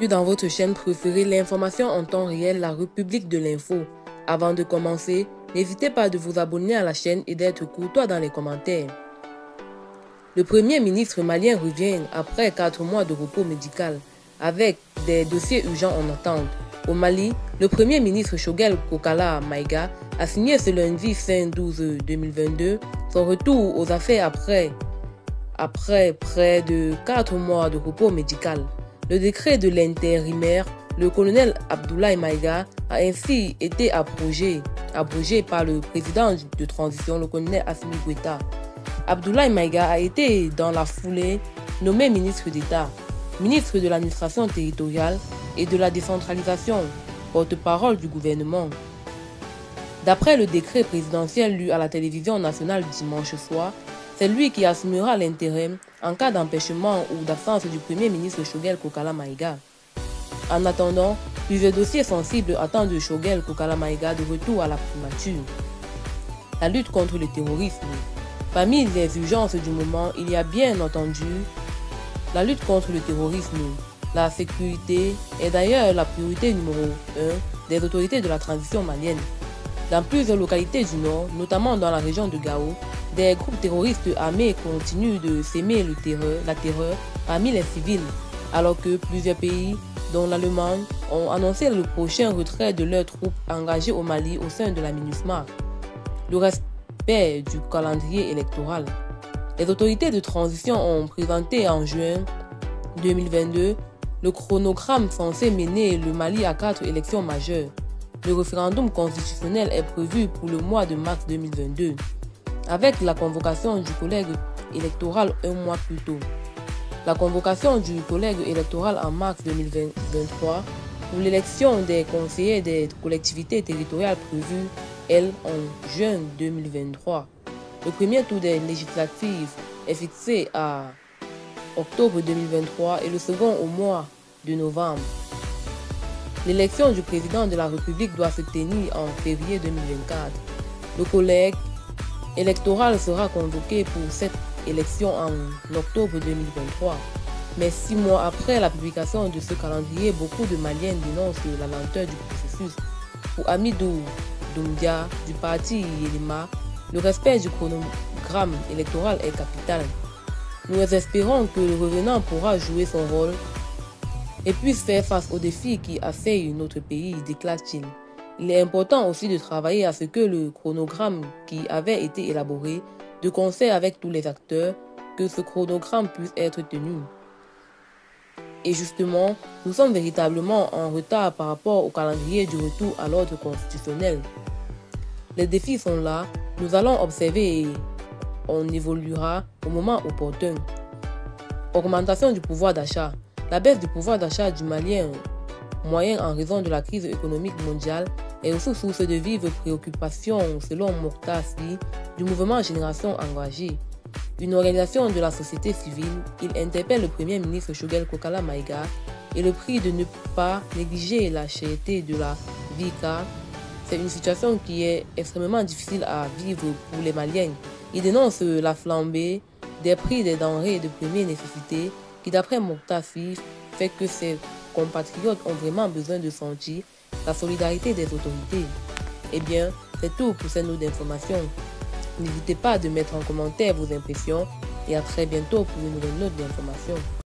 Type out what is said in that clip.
Dans votre chaîne préférée, l'information en temps réel, la République de l'info. Avant de commencer, n'hésitez pas de vous abonner à la chaîne et d'être courtois dans les commentaires. Le Premier ministre malien revient après 4 mois de repos médical, avec des dossiers urgents en attente. Au Mali, le Premier ministre Choguel Kokala Maïga a signé ce lundi 5 12 2022 son retour aux affaires après près de 4 mois de repos médical. Le décret de l'intérimaire, le colonel Abdoulaye Maïga, a ainsi été abrogé par le président de transition, le colonel Assimi Goïta. Abdoulaye Maïga a été dans la foulée nommé ministre d'État, ministre de l'administration territoriale et de la décentralisation, porte-parole du gouvernement. D'après le décret présidentiel lu à la télévision nationale dimanche soir, c'est lui qui assumera l'intérim en cas d'empêchement ou d'absence du Premier ministre Choguel Kokala Maïga. En attendant, plusieurs dossiers sensibles attendent Choguel Kokala Maïga de retour à la primature. La lutte contre le terrorisme. Parmi les urgences du moment, il y a bien entendu la lutte contre le terrorisme. La sécurité est d'ailleurs la priorité numéro 1 des autorités de la transition malienne. Dans plusieurs localités du Nord, notamment dans la région de Gao, des groupes terroristes armés continuent de s'aimer la terreur parmi les civils, alors que plusieurs pays, dont l'Allemagne, ont annoncé le prochain retrait de leurs troupes engagées au Mali au sein de la MINUSMA. Le respect du calendrier électoral. Les autorités de transition ont présenté en juin 2022 le chronogramme censé mener le Mali à 4 élections majeures. Le référendum constitutionnel est prévu pour le mois de mars 2022, avec la convocation du collège électoral un mois plus tôt. La convocation du collège électoral en mars 2023 pour l'élection des conseillers des collectivités territoriales prévue, elle, en juin 2023. Le premier tour des législatives est fixé à octobre 2023 et le second au mois de novembre. L'élection du président de la République doit se tenir en février 2024. Le collège électoral sera convoqué pour cette élection en octobre 2023. Mais 6 mois après la publication de ce calendrier, beaucoup de Maliens dénoncent la lenteur du processus. Pour Amidou Doumbia du parti Yelima, le respect du chronogramme électoral est capital. Nous espérons que le revenant pourra jouer son rôle et puisse faire face aux défis qui assaillent notre pays, déclare-t-il. Il est important aussi de travailler à ce que le chronogramme qui avait été élaboré, de concert avec tous les acteurs, que ce chronogramme puisse être tenu. Et justement, nous sommes véritablement en retard par rapport au calendrier du retour à l'ordre constitutionnel. Les défis sont là, nous allons observer et on évoluera au moment opportun. Augmentation du pouvoir d'achat. La baisse du pouvoir d'achat du Malien moyen en raison de la crise économique mondiale est aussi source de vives préoccupations selon Mokhtar Sy du mouvement Génération Engagée. Une organisation de la société civile, il interpelle le Premier ministre Choguel Kokala Maïga et le prie de ne pas négliger la cherté de la vie car c'est une situation qui est extrêmement difficile à vivre pour les Maliens. Il dénonce la flambée des prix des denrées de première nécessité qui, d'après Mokhtar Sy, fait que ses compatriotes ont vraiment besoin de sentir la solidarité des autorités. Eh bien, c'est tout pour cette note d'information. N'hésitez pas à mettre en commentaire vos impressions et à très bientôt pour une nouvelle note d'information.